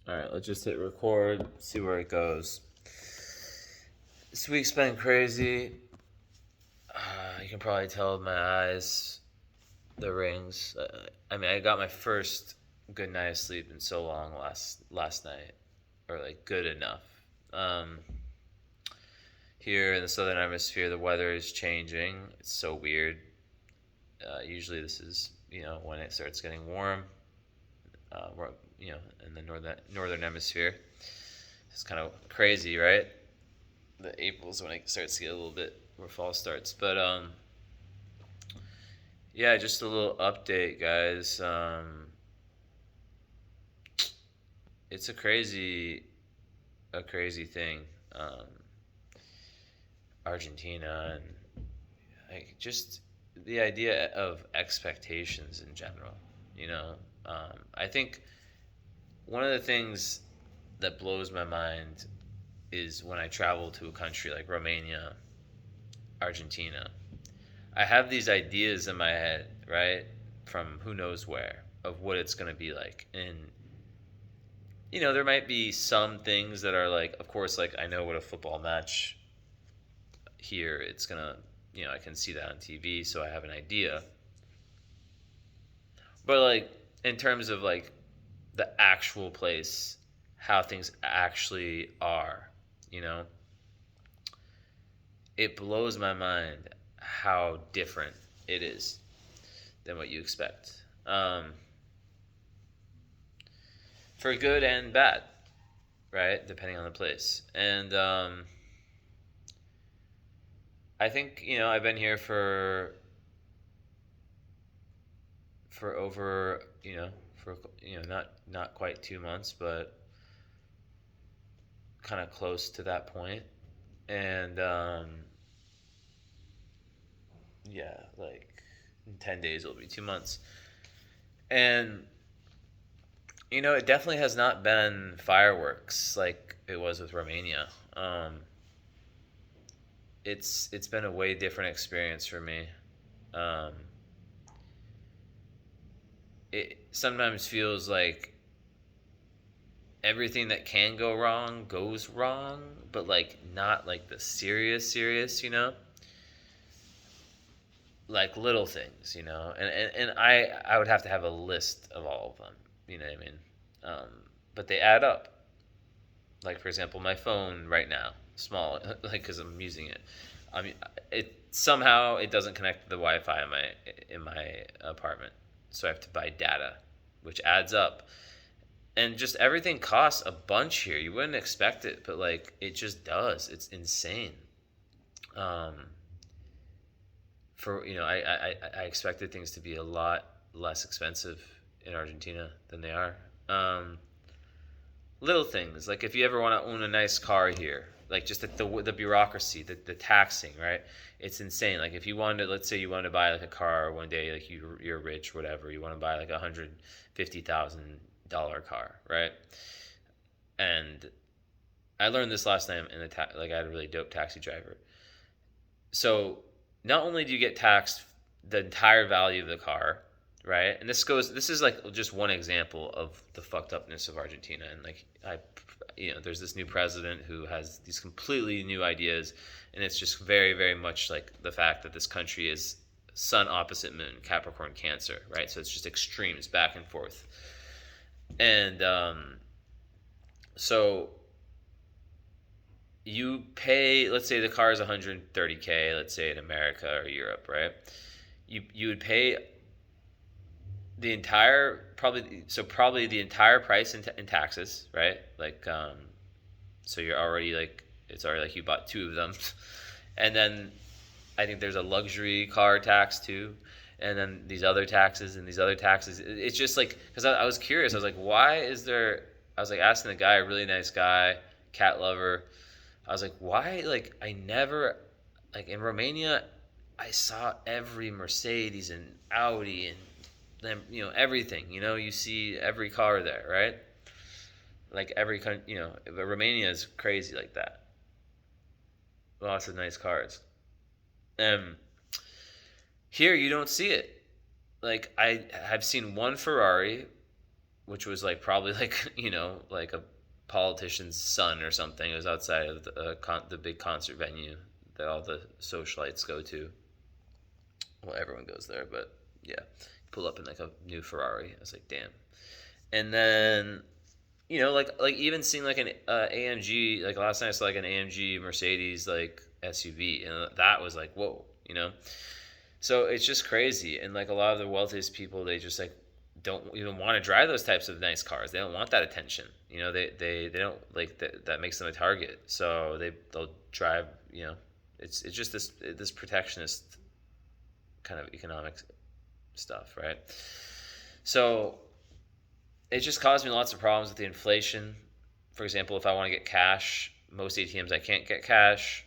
All right, let's just hit record, see where it goes. This week's been crazy. You can probably tell with my eyes, the rings. I got my first good night of sleep in so long last night, or like good enough. Um, Here in the southern hemisphere, the weather is changing. It's so weird. Usually, this is when it starts getting warm. We're, in the northern hemisphere. It's kind of crazy, right? The April's when it starts to get a little bit where fall starts. But yeah, just a little update, guys. It's a crazy thing. Um, Argentina and like just the idea of expectations in general. You know, I think one of the things that blows my mind is when I travel to a country like Romania, Argentina. I have these ideas in my head, right, from who knows where, of what it's going to be like. And, there might be some things that are like, of course, like I know what a football match here, it's going to, I can see that on TV, so I have an idea. But, like, in terms of, like, the actual place, how things actually are, you know, it blows my mind how different it is than what you expect. For good and bad, right? Depending on the place. And I think I've been here for over for not quite 2 months, but kind of close to that point. And yeah, like in 10 days it'll be 2 months. And it definitely has not been fireworks like it was with Romania. It's been a way different experience for me. Um, it sometimes feels like everything that can go wrong goes wrong, but like not like the serious, like little things, and I would have to have a list of all of them, you know what I mean? Um, but they add up. Like for example, my phone right now, small, like because I'm using it. I mean, it somehow it doesn't connect to the Wi-Fi in my apartment, so I have to buy data, which adds up. And just everything costs a bunch here. You wouldn't expect it, but like it just does. It's insane. Um, for I expected things to be a lot less expensive in Argentina than they are. Um, Little things like if you ever want to own a nice car here, like just the bureaucracy, the taxing, right? It's insane. Like if you wanted to, let's say you wanted to buy like a car one day, like you're rich, whatever. You want to buy like $150,000 car, right? And I learned this last night in like I had a really dope taxi driver. So not only do you get taxed the entire value of the car, right? And this is like just one example of the fucked upness of Argentina. And like there's this new president who has these completely new ideas, and it's just very, very much like the fact that this country is sun opposite moon, Capricorn, Cancer, right? So it's just extremes back and forth. And so you pay, let's say the car is 130K, let's say in America or Europe, right? You would pay the entire probably the entire price in taxes, right? Like so you're already like it's already like you bought two of them. And then I think there's a luxury car tax too, and then these other taxes and these other taxes. It's just like because I was curious. I was like, why is there? I was like asking the guy, a really nice guy, cat lover. I was like, why? Like I never like in Romania, I saw every Mercedes and Audi and them, everything. You see every car there, right? Like every country, but Romania is crazy like that. Lots of nice cars. Um, Here you don't see it. Like I have seen one Ferrari, which was like probably like like a politician's son or something. It was outside of the big concert venue that all the socialites go to. Well, everyone goes there, but yeah, pull up in like a new Ferrari. I was like, damn. And then like even seeing like an AMG. Like last night, I saw like an AMG Mercedes like SUV, and that was like whoa. So it's just crazy, and like a lot of the wealthiest people, they just like don't even want to drive those types of nice cars. They don't want that attention. They don't like that makes them a target. So they'll drive. It's just this protectionist kind of economic stuff, right? So it just caused me lots of problems with the inflation. For example, if I want to get cash, most ATMs I can't get cash.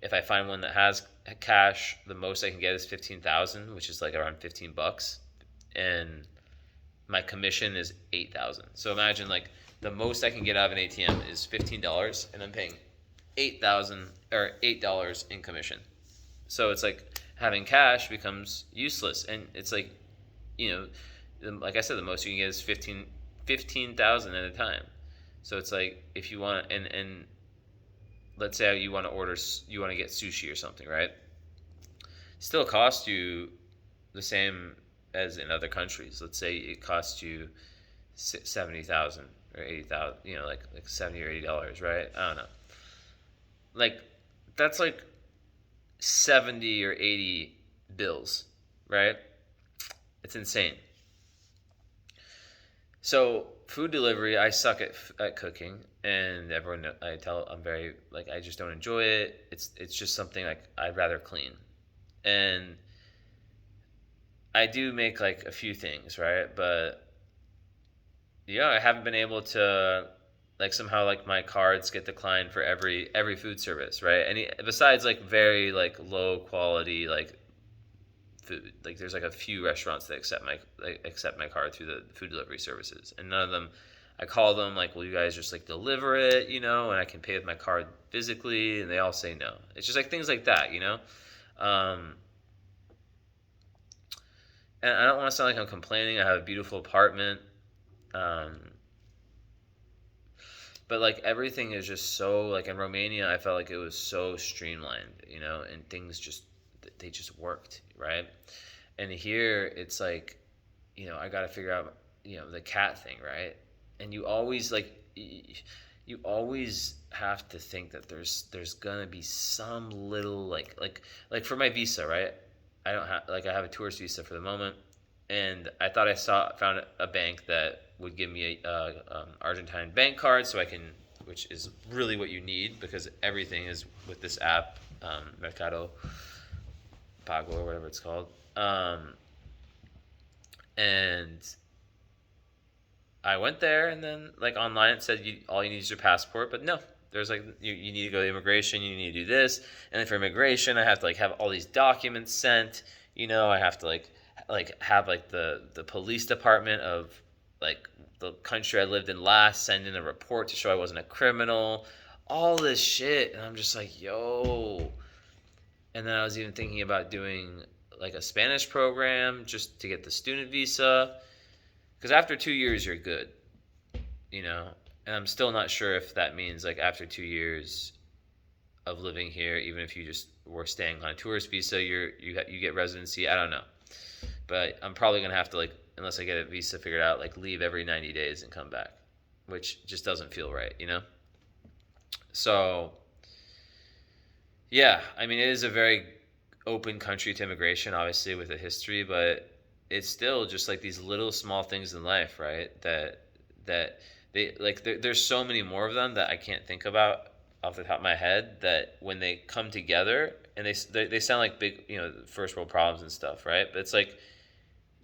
If I find one that has cash, the most I can get is 15,000, which is like around $15, and my commission is 8,000. So imagine like the most I can get out of an ATM is $15, and I'm paying 8,000 or $8 in commission. So it's like having cash becomes useless, and it's like, like I said, the most you can get is 15,000 at a time. So it's like if you want, and let's say you want to get sushi or something, right? Still costs you the same as in other countries. Let's say it costs you 70,000 or 80,000, like $70 or $80, right? I don't know. Like that's like 70 or 80 bills, right? It's insane. So food delivery, I suck at cooking, and everyone I'm very like I just don't enjoy it. It's just something like I'd rather clean, and I do make like a few things, right? But I haven't been able to like somehow like my cards get declined for every food service, right? And besides like very like low quality like food, like there's like a few restaurants that accept my card through the food delivery services, and none of them. I call them like, will you guys just like deliver it, and I can pay with my card physically, and they all say no. It's just like things like that. And I don't want to sound like I'm complaining. I have a beautiful apartment. But like everything is just so like in Romania, I felt like it was so streamlined, and things they just worked, right? And here it's like, I got to figure out, the cat thing, right? And you always have to think that there's gonna be some little like for my visa, right? I don't have like I have a tourist visa for the moment, and I thought found a bank that would give me a Argentine bank card, so I can, which is really what you need because everything is with this app, Mercado Pago or whatever it's called, and I went there, and then like online it said all you need is your passport, but no. There's like you need to go to immigration, you need to do this, and then for immigration I have to like have all these documents sent. I have to like have like the police department of like the country I lived in last send in a report to show I wasn't a criminal. All this shit, and I'm just like, yo. And then I was even thinking about doing like a Spanish program just to get the student visa, because after 2 years you're good, and I'm still not sure if that means like after 2 years of living here, even if you just were staying on a tourist visa, you get residency. I don't know, but I'm probably gonna have to like, unless I get a visa figured out, like leave every 90 days and come back, which just doesn't feel right, So yeah, I mean it is a very open country to immigration, obviously with a history, but it's still just like these little small things in life, right? That they like there's so many more of them that I can't think about off the top of my head, that when they come together and they sound like big, first world problems and stuff, right? But it's like,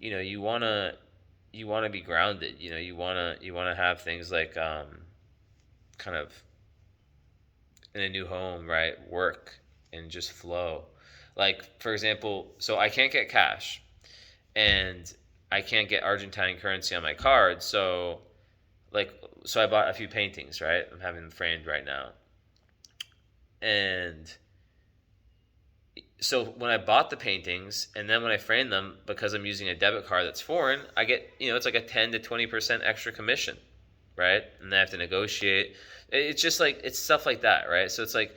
you wanna be grounded, you wanna have things like kind of in a new home, right? Work and just flow. Like for example, so I can't get cash, and I can't get Argentine currency on my card, so I bought a few paintings, right? I'm having them framed right now. And So when I bought the paintings and then when I frame them, because I'm using a debit card that's foreign, I get, it's like a 10 to 20% extra commission, right? And I have to negotiate. It's just like, it's stuff like that, right? So it's like,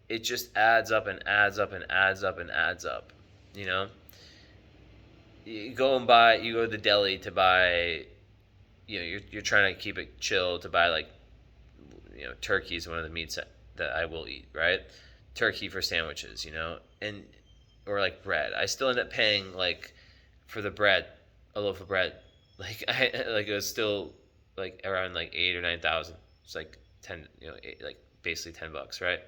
it just adds up and adds up and adds up and adds up, you know? You go to the deli to buy, you're trying to keep it chill to buy like, turkey is one of the meats that I will eat, right? Turkey for sandwiches, and or like bread. I still end up paying like for the bread, a loaf of bread. Like it was still like around like 8 or 9 thousand. It's like 10, like basically $10, right?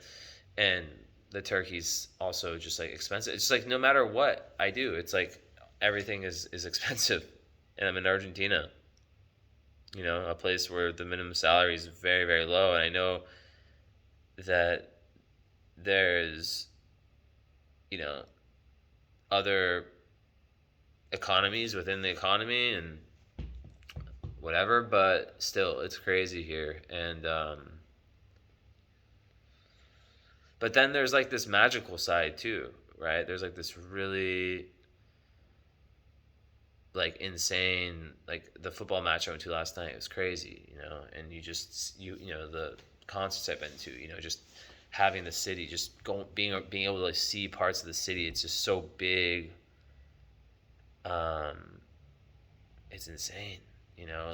And the turkey's also just like expensive. It's like no matter what I do, it's like everything is expensive, and I'm in Argentina. A place where the minimum salary is very, very low. And I know that there's, you know, other economies within the economy and whatever, but still, it's crazy here. And, but then there's like this magical side too, right? There's like this really like insane, like the football match I went to last night. It was crazy, and the concerts I've been to, just having the city, just being able to like see parts of the city. It's just so big. Um, it's insane,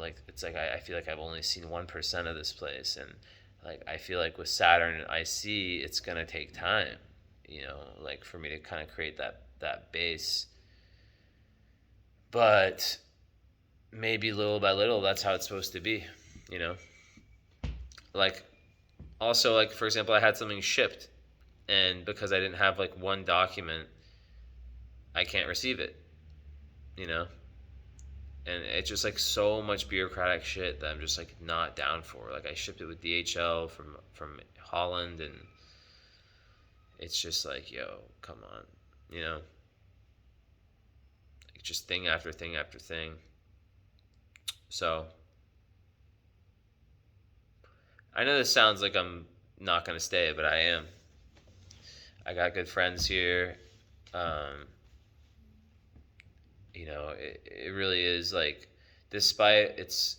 like it's like I feel like I've only seen 1% of this place, and like I feel like with Saturn I see it's gonna take time, like for me to kind of create that base. But maybe little by little, that's how it's supposed to be, you know? Like, also, like, for example, I had something shipped, and because I didn't have, like, one document, I can't receive it, you know? And it's just, like, so much bureaucratic shit that I'm just, like, not down for. Like, I shipped it with DHL from Holland, and it's just like, yo, come on, you know? Like, just thing after thing after thing. So, I know this sounds like I'm not going to stay, but I am. I got good friends here. Um, it really is like, despite it's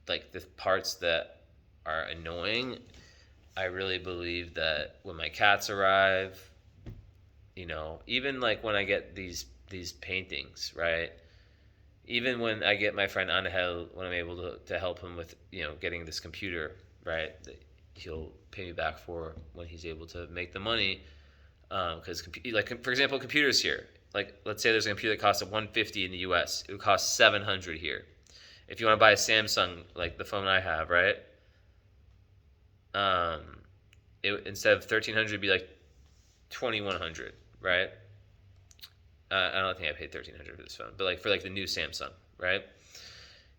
like the parts that are annoying, I really believe that when my cats arrive, even like when I get these paintings, right? Even when I get my friend Angel, when I'm able to help him with, getting this computer, right? That he'll pay me back for when he's able to make the money. Because like for example, computers here. Like let's say there's a computer that costs $150 in the U.S. It would cost $700 here. If you want to buy a Samsung, like the phone I have, right? Um, instead of 1,300, it'd be like 2,100, right? I don't think I paid 1,300 for this phone, but like for like the new Samsung, right?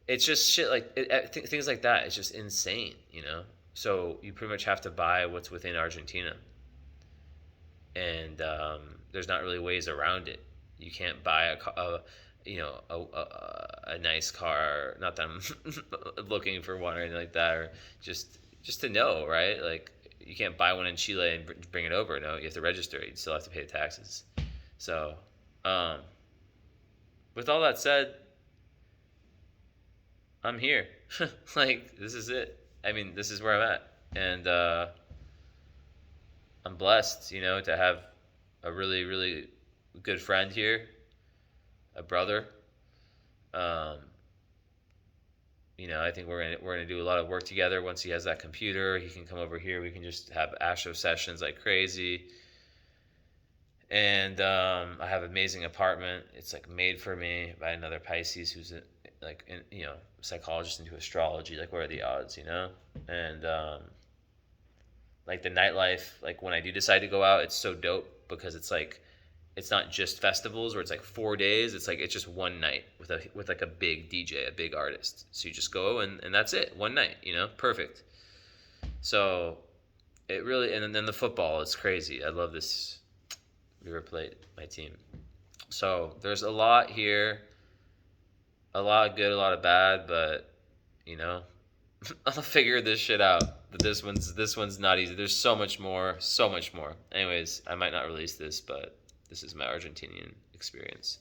It's just shit like things like that. It's just insane. So you pretty much have to buy what's within Argentina, and there's not really ways around it. You can't buy a nice car. Not that I'm looking for one or anything like that, or just to know, right? Like you can't buy one in Chile and bring it over. No, you have to register it. You still have to pay the taxes. So, um, with all that said, I'm here. Like this is it. I mean, this is where I'm at, and I'm blessed, to have a really, really good friend here, a brother. Um, I think we're gonna do a lot of work together. Once he has that computer, he can come over here. We can just have astro sessions like crazy. And I have an amazing apartment. It's like made for me by another Pisces who's psychologist into astrology. Like, what are the odds, And like the nightlife, like when I do decide to go out, it's so dope because it's like it's not just festivals where it's like 4 days. It's like it's just one night with like a big DJ, a big artist. So you just go and that's it, one night, perfect. So it really, and then the football is crazy. I love this River Plate, my team. So there's a lot here, a lot of good, a lot of bad, but I'll figure this shit out. But this one's not easy. There's so much more, so much more. Anyways, I might not release this, but this is my Argentinian experience.